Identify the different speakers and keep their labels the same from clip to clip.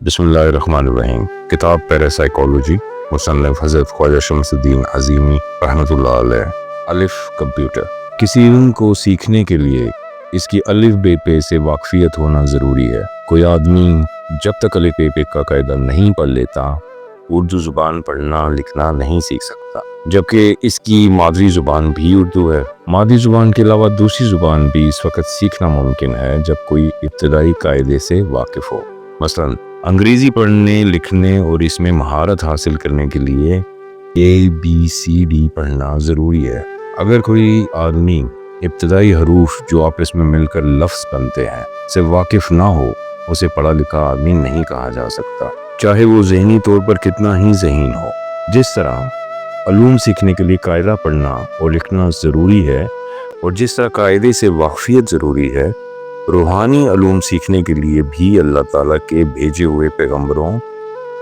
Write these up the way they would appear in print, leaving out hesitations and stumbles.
Speaker 1: بسم اللہ الرحمن الرحیم۔ کتاب پیراسائیکالوجی، مصنف حضرت خواجہ شمس الدین عظیمی رحمۃ اللہ علیہ۔ الف کمپیوٹر۔ کسی علم کو سیکھنے کے لیے اس کی الف بے پے سے واقفیت ہونا ضروری ہے۔ کوئی آدمی جب تک الف بے پے کا قاعدہ نہیں پڑھ لیتا اردو زبان پڑھنا لکھنا نہیں سیکھ سکتا، جبکہ اس کی مادری زبان بھی اردو ہے۔ مادری زبان کے علاوہ دوسری زبان بھی اس وقت سیکھنا ممکن ہے جب کوئی ابتدائی قاعدے سے واقف ہو۔ مثلا انگریزی پڑھنے لکھنے اور اس میں مہارت حاصل کرنے کے لیے ABCD پڑھنا ضروری ہے۔ اگر کوئی آدمی ابتدائی حروف جو آپس میں مل کر لفظ بنتے ہیں سے واقف نہ ہو، اسے پڑھا لکھا آدمی نہیں کہا جا سکتا، چاہے وہ ذہنی طور پر کتنا ہی ذہین ہو۔ جس طرح علوم سیکھنے کے لیے قاعدہ پڑھنا اور لکھنا ضروری ہے، اور جس طرح قاعدے سے واقفیت ضروری ہے، روحانی علوم سیکھنے کے لیے بھی اللہ تعالیٰ کے بھیجے ہوئے پیغمبروں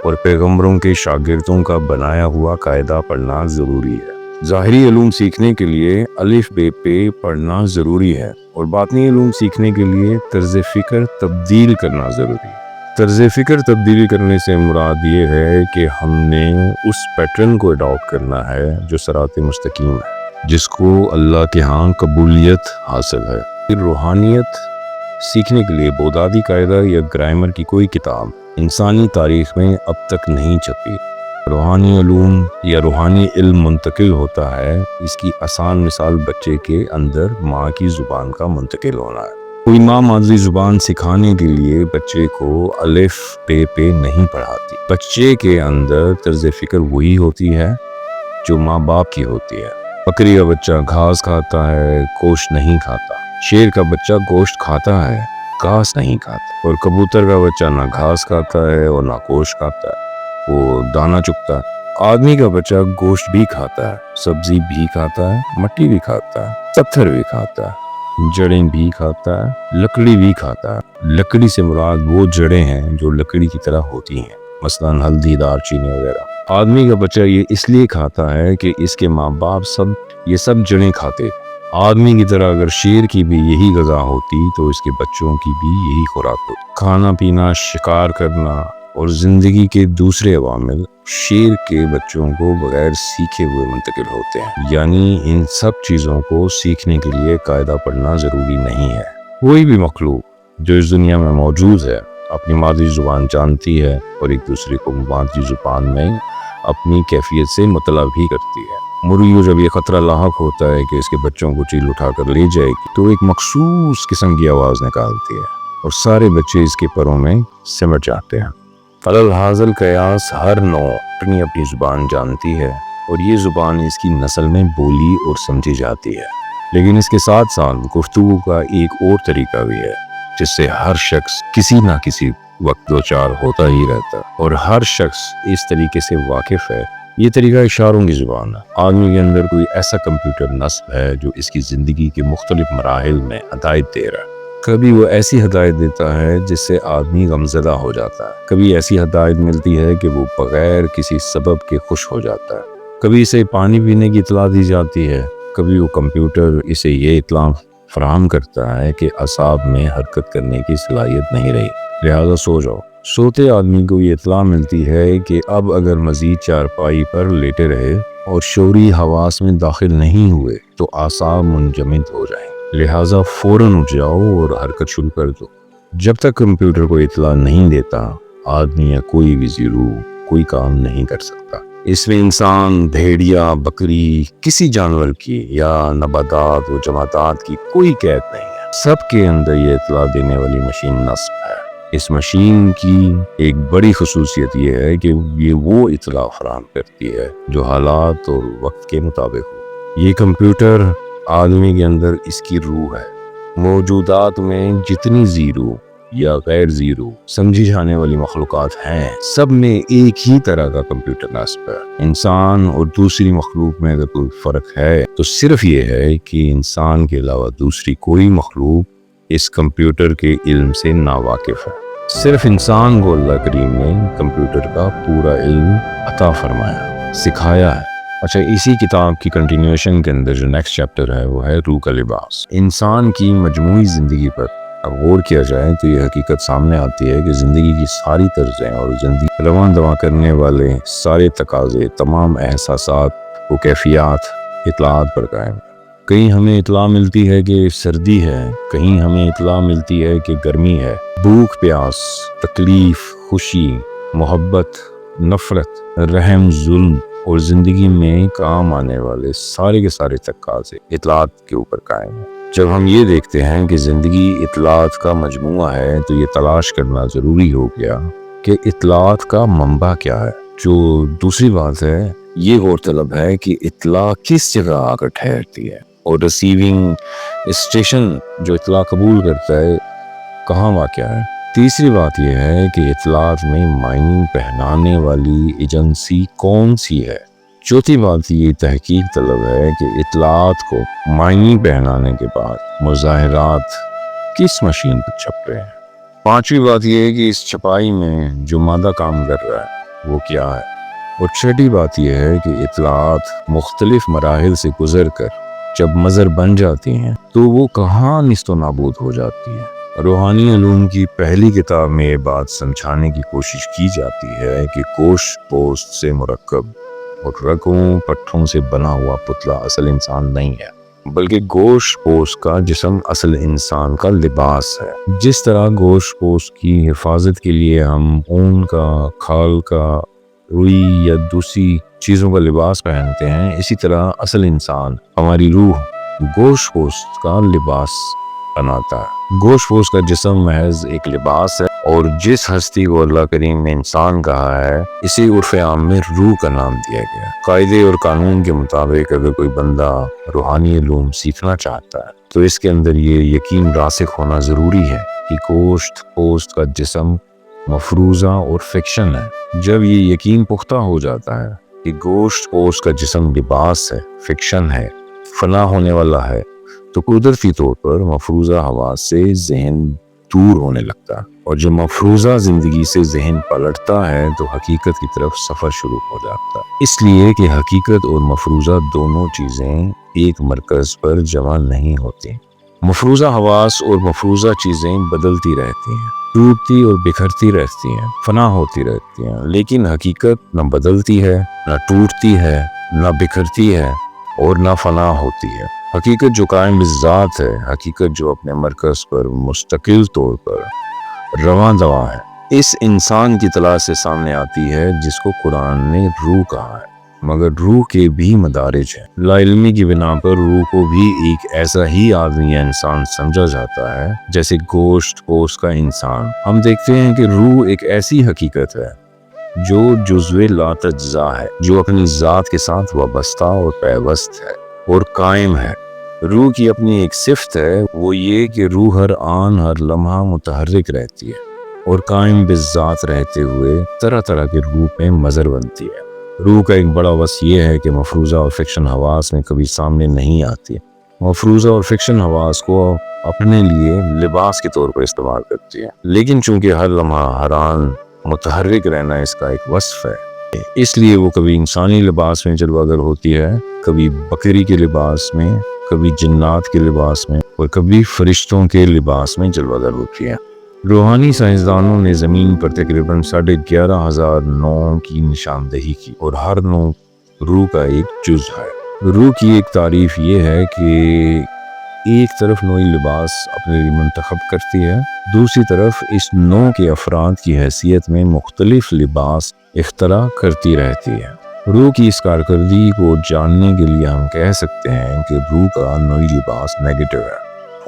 Speaker 1: اور پیغمبروں کے شاگردوں کا بنایا ہوا قاعدہ پڑھنا ضروری ہے۔ ظاہری علوم سیکھنے کے لیے الف بے پے پڑھنا ضروری ہے، اور باطنی علوم سیکھنے کے لیے طرز فکر تبدیل کرنا ضروری ہے۔ طرز فکر تبدیل کرنے سے مراد یہ ہے کہ ہم نے اس پیٹرن کو اڈاپٹ کرنا ہے جو صراط مستقیم ہے، جس کو اللہ کے ہاں قبولیت حاصل ہے۔ روحانیت سیکھنے کے لیے بغدادی قاعدہ یا گرامر کی کوئی کتاب انسانی تاریخ میں اب تک نہیں چھپی۔ روحانی علوم یا روحانی علم منتقل ہوتا ہے، اس کی آسان مثال بچے کے اندر ماں کی زبان کا منتقل ہونا ہے۔ کوئی ماں مادری زبان سکھانے کے لیے بچے کو الف بے پے نہیں پڑھاتی۔ بچے کے اندر طرز فکر وہی ہوتی ہے جو ماں باپ کی ہوتی ہے۔ بکری کا بچہ گھاس کھاتا ہے، گوشت نہیں کھاتا۔ شیر کا بچہ گوشت کھاتا ہے، گھاس نہیں کھاتا۔ اور کبوتر کا بچہ نہ گھاس کھاتا ہے اور نہ گوشت کھاتا ہے، وہ دانہ چگتا ہے۔ آدمی کا بچہ گوشت بھی کھاتا ہے، سبزی بھی کھاتا ہے، مٹی بھی کھاتا ہے، پتھر بھی کھاتا ہے، جڑیں بھی کھاتا ہے، لکڑی بھی کھاتا ہے۔ لکڑی سے مراد وہ جڑیں ہیں جو لکڑی کی طرح ہوتی ہیں، مثلا ہلدی، دار چینی وغیرہ۔ آدمی کا بچہ یہ اس لیے کھاتا ہے کہ اس کے ماں باپ یہ سب جڑیں کھاتے۔ آدمی کی طرح اگر شیر کی بھی یہی غذا ہوتی تو اس کے بچوں کی بھی یہی خوراک ہوتی۔ کھانا پینا، شکار کرنا اور زندگی کے دوسرے عوامل شیر کے بچوں کو بغیر سیکھے ہوئے منتقل ہوتے ہیں، یعنی ان سب چیزوں کو سیکھنے کے لیے قاعدہ پڑھنا ضروری نہیں ہے۔ کوئی بھی مخلوق جو اس دنیا میں موجود ہے اپنی مادری زبان جانتی ہے اور ایک دوسرے کو مادری زبان میں اپنی کیفیت سے مطلع بھی کرتی ہے۔ مرغی کو جب یہ خطرہ لاحق ہوتا ہے کہ اس کے بچوں کو چیل اٹھا کر لے جائے گی تو ایک مخصوص قسم کی آواز نکالتی ہے اور سارے بچے اس کے پروں میں سمٹ جاتے ہیں۔ فلالحاصل قیاس ہر نوع اپنی اپنی زبان جانتی ہے اور یہ زبان اس کی نسل میں بولی اور سمجھی جاتی ہے، لیکن اس کے ساتھ ساتھ گفتگو کا ایک اور طریقہ بھی ہے جس سے ہر شخص کسی نہ کسی وقت دوچار ہوتا ہی رہتا ہے، اور ہر شخص اس طریقے سے واقف ہے۔ یہ طریقہ اشاروں کی زبان ہے۔ آدمی کے اندر کوئی ایسا کمپیوٹر نصب ہے جو اس کی زندگی کے مختلف مراحل میں ہدایت دے رہا ہے۔ کبھی وہ ایسی ہدایت دیتا ہے جس سے آدمی غمزدہ ہو جاتا ہے، کبھی ایسی ہدایت ملتی ہے کہ وہ بغیر کسی سبب کے خوش ہو جاتا ہے، کبھی اسے پانی پینے کی اطلاع دی جاتی ہے، کبھی وہ کمپیوٹر اسے یہ اطلاع فراہم کرتا ہے کہ اعصاب میں حرکت کرنے کی صلاحیت نہیں رہی، لہذا سو جاؤ۔ سوتے آدمی کو یہ اطلاع ملتی ہے کہ اب اگر مزید چارپائی پر لیٹے رہے اور شعوری حواس میں داخل نہیں ہوئے تو اعصاب منجمد ہو جائیں، لہٰذا فوراً اٹھ جاؤ اور حرکت شروع کر دو۔ جب تک کمپیوٹر کو اطلاع نہیں دیتا، آدمی یا کوئی بھی زیرو کوئی کام نہیں کر سکتا۔ اس میں انسان، بھیڑیا، بکری، کسی جانور کی یا نباتات و جمادات کی کوئی قید نہیں ہے۔ سب کے اندر یہ اطلاع دینے والی مشین نصب ہے۔ اس مشین کی ایک بڑی خصوصیت یہ ہے کہ یہ وہ اطلاع فراہم کرتی ہے جو حالات اور وقت کے مطابق ہو۔ یہ کمپیوٹر آدمی کے اندر اس کی روح ہے۔ موجودات میں جتنی زیرو یا غیر زیرو سمجھی جانے والی مخلوقات ہیں، سب میں ایک ہی طرح کا کمپیوٹر نصب ہے۔ انسان اور دوسری مخلوق میں اگر کوئی فرق ہے تو صرف یہ ہے کہ انسان کے علاوہ دوسری کوئی مخلوق اس کمپیوٹر کے علم سے ناواقف ہے۔ صرف انسان کو اللہ کریم نے کمپیوٹر کا پورا علم عطا فرمایا، سکھایا ہے۔ اچھا، اسی کتاب کی کنٹینیوشن کے اندر جو نیکسٹ چیپٹر ہے وہ ہے روح کا لباس۔ انسان کی مجموعی زندگی پر اب غور کیا جائے تو یہ حقیقت سامنے آتی ہے کہ زندگی کی ساری طرزیں اور زندگی رواں دواں کرنے والے سارے تقاضے، تمام احساسات و کیفیات اطلاعات پر قائم ہیں۔ کہیں ہمیں اطلاع ملتی ہے کہ سردی ہے، کہیں ہمیں اطلاع ملتی ہے کہ گرمی ہے، بھوک پیاس، تکلیف، خوشی، محبت، نفرت، رحم، ظلم اور زندگی میں کام آنے والے سارے کے سارے تقاضے اطلاعات کے اوپر قائم ہیں۔ جب ہم یہ دیکھتے ہیں کہ زندگی اطلاعات کا مجموعہ ہے تو یہ تلاش کرنا ضروری ہو گیا کہ اطلاعات کا منبع کیا ہے۔ جو دوسری بات ہے، یہ غور طلب ہے کہ اطلاع کس جگہ آ کر ٹھہرتی ہے اور ریسیونگ اسٹیشن جو اطلاع قبول کرتا ہے کہاں واقع ہے۔ تیسری بات یہ ہے کہ اطلاعات میں معنی پہنانے والی ایجنسی کون سی ہے۔ چوتھی بات یہ تحقیق طلب ہے کہ اطلاعات کو معنی پہنانے کے بعد مظاہرات کس مشین پر چھپ رہے ہیں۔ پانچویں بات یہ ہے کہ اس چھپائی میں جو مادہ کام کر رہا ہے وہ کیا ہے۔ اور چھٹی بات یہ ہے کہ اطلاعات مختلف مراحل سے گزر کر جب مظہر بن جاتی ہیں تو وہ کہاں نیست و نابود ہو جاتی ہیں۔ روحانی علوم کی پہلی کتاب میں یہ بات سمجھانے کی کوشش کی جاتی ہے کہ گوشت پوست سے مرکب اور رگوں پٹھوں سے بنا ہوا پتلا اصل انسان نہیں ہے، بلکہ گوشت پوست کا جسم اصل انسان کا لباس ہے۔ جس طرح گوشت پوست کی حفاظت کے لیے ہم اون کا، کھال کا، روئی یا دوسری چیزوں کا لباس پہنتے ہیں، اسی طرح اصل انسان ہماری روح گوشت پوست کا لباس بناتا ہے۔ گوشت پوست کا جسم محض ایک لباس ہے، اور جس ہستی کو اللہ کریم نے انسان کہا ہے اسی عرف عام میں روح کا نام دیا گیا۔ قاعدے اور قانون کے مطابق اگر کوئی بندہ روحانی علوم سیکھنا چاہتا ہے تو اس کے اندر یہ یقین راسخ ہونا ضروری ہے کہ گوشت پوست کا جسم مفروضہ اور فکشن ہے۔ جب یہ یقین پختہ ہو جاتا ہے کہ گوشت پوست کا جسم لباس ہے، فکشن ہے، فنا ہونے والا ہے، تو قدرتی طور پر مفروضہ حواس سے ذہن دور ہونے لگتا ہے، اور جب مفروضہ زندگی سے ذہن پلٹتا ہے تو حقیقت کی طرف سفر شروع ہو جاتا ہے۔ اس لیے کہ حقیقت اور مفروضہ دونوں چیزیں ایک مرکز پر جمع نہیں ہوتی۔ مفروضہ حواس اور مفروضہ چیزیں بدلتی رہتی ہیں، ٹوٹتی اور بکھرتی رہتی ہیں، فنا ہوتی رہتی ہیں، لیکن حقیقت نہ بدلتی ہے، نہ ٹوٹتی ہے، نہ بکھرتی ہے اور نہ فنا ہوتی ہے۔ حقیقت جو قائم بالذات ہے، حقیقت جو اپنے مرکز پر مستقل طور پر رواں دواں ہے، اس انسان کی طلاع سے سامنے آتی ہے جس کو قرآن نے روح کہا ہے۔ مگر روح کے بھی مدارج ہیں۔ لا علمی کی بنا پر روح کو بھی ایک ایسا ہی آدمی یا انسان سمجھا جاتا ہے جیسے گوشت پوست کا انسان۔ ہم دیکھتے ہیں کہ روح ایک ایسی حقیقت ہے جو جزو لا تجزا ہے، جو اپنی ذات کے ساتھ وابستہ اور پیوست ہے اور قائم ہے۔ روح کی اپنی ایک صفت ہے، وہ یہ کہ روح ہر آن ہر لمحہ متحرک رہتی ہے اور قائم بالذات رہتے ہوئے طرح طرح کے روپ میں مظہر بنتی ہے۔ روح کا ایک بڑا وصف یہ ہے کہ مفروضہ اور فکشن حواس میں کبھی سامنے نہیں آتی۔ مفروضہ اور فکشن حواس کو اپنے لیے لباس کے طور پر استعمال کرتی ہے، لیکن چونکہ ہر لمحہ ہر آن متحرک رہنا اس کا ایک وصف ہے، اس لیے وہ کبھی انسانی لباس میں جلوہ گر ہوتی ہے، کبھی بکری کے لباس میں، کبھی جنات کے لباس میں اور کبھی فرشتوں کے لباس میں جلوہ گر ہوتی ہے۔ روحانی سائنسدانوں نے زمین پر تقریباً 11,500 نوعوں کی نشاندہی کی، اور ہر نوع روح کا ایک جز ہے۔ روح کی ایک تعریف یہ ہے کہ ایک طرف نوعی لباس اپنے لیے منتخب کرتی ہے، دوسری طرف اس نوع کے افراد کی حیثیت میں مختلف لباس اختراع کرتی رہتی ہے۔ روح کی اس کارکردگی کو جاننے کے لیے ہم کہہ سکتے ہیں کہ روح کا نوعی لباس نیگیٹو ہے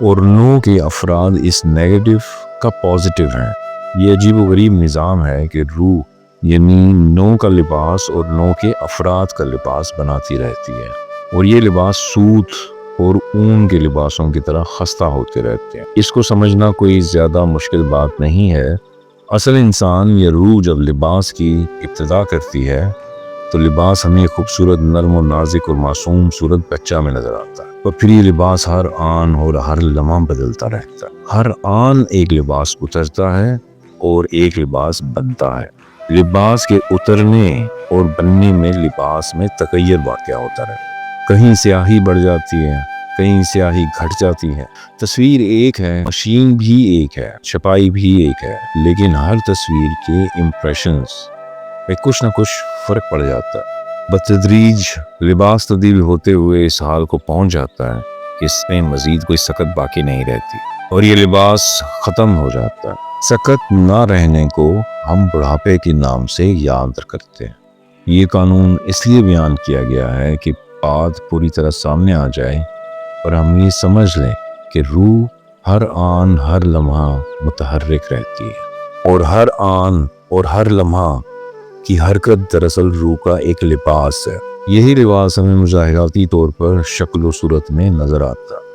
Speaker 1: اور نوع کے افراد اس نیگیٹو کا پازیٹیو ہیں۔ یہ عجیب و غریب نظام ہے کہ روح یعنی نوع کا لباس اور نوع کے افراد کا لباس بناتی رہتی ہے، اور یہ لباس سوت اور اون کے لباسوں کی طرح خستہ ہوتے رہتے ہیں۔ اس کو سمجھنا کوئی زیادہ مشکل بات نہیں ہے۔ اصل انسان یا روح جب لباس کی ابتدا کرتی ہے تو لباس ہمیں خوبصورت، نرم و نازک اور معصوم صورت بچہ میں نظر آتا ہے، اور پھر یہ لباس ہر آن اور ہر لمحہ بدلتا رہتا ہے۔ ہر آن ایک لباس اترتا ہے اور ایک لباس بنتا ہے۔ لباس کے اترنے اور بننے میں لباس میں تغیر واقع ہوتا ہے۔ کہیں سیاہی بڑھ جاتی ہے، کہیں سیاہی گھٹ جاتی ہے۔ تصویر ایک ہے، مشین بھی ایک ہے، چھپائی بھی ایک ہے، لیکن ہر تصویر کے امپریشنز میں کچھ نہ کچھ فرق پڑ جاتا ہے۔ بتدریج لباس تبدیل ہوتے ہوئے اس حال کو پہنچ جاتا ہے کہ اس میں مزید کوئی سکت باقی نہیں رہتی اور یہ لباس ختم ہو جاتا ہے۔ سکت نہ رہنے کو ہم بڑھاپے کے نام سے یاد کرتے ہیں۔ یہ قانون اس لیے بیان کیا گیا ہے کہ بات پوری طرح سامنے آ جائے اور ہم یہ سمجھ لیں کہ روح ہر آن ہر لمحہ متحرک رہتی ہے، اور ہر آن اور ہر لمحہ کی حرکت دراصل روح کا ایک لباس ہے۔ یہی لباس ہمیں مظاہراتی طور پر شکل و صورت میں نظر آتا ہے۔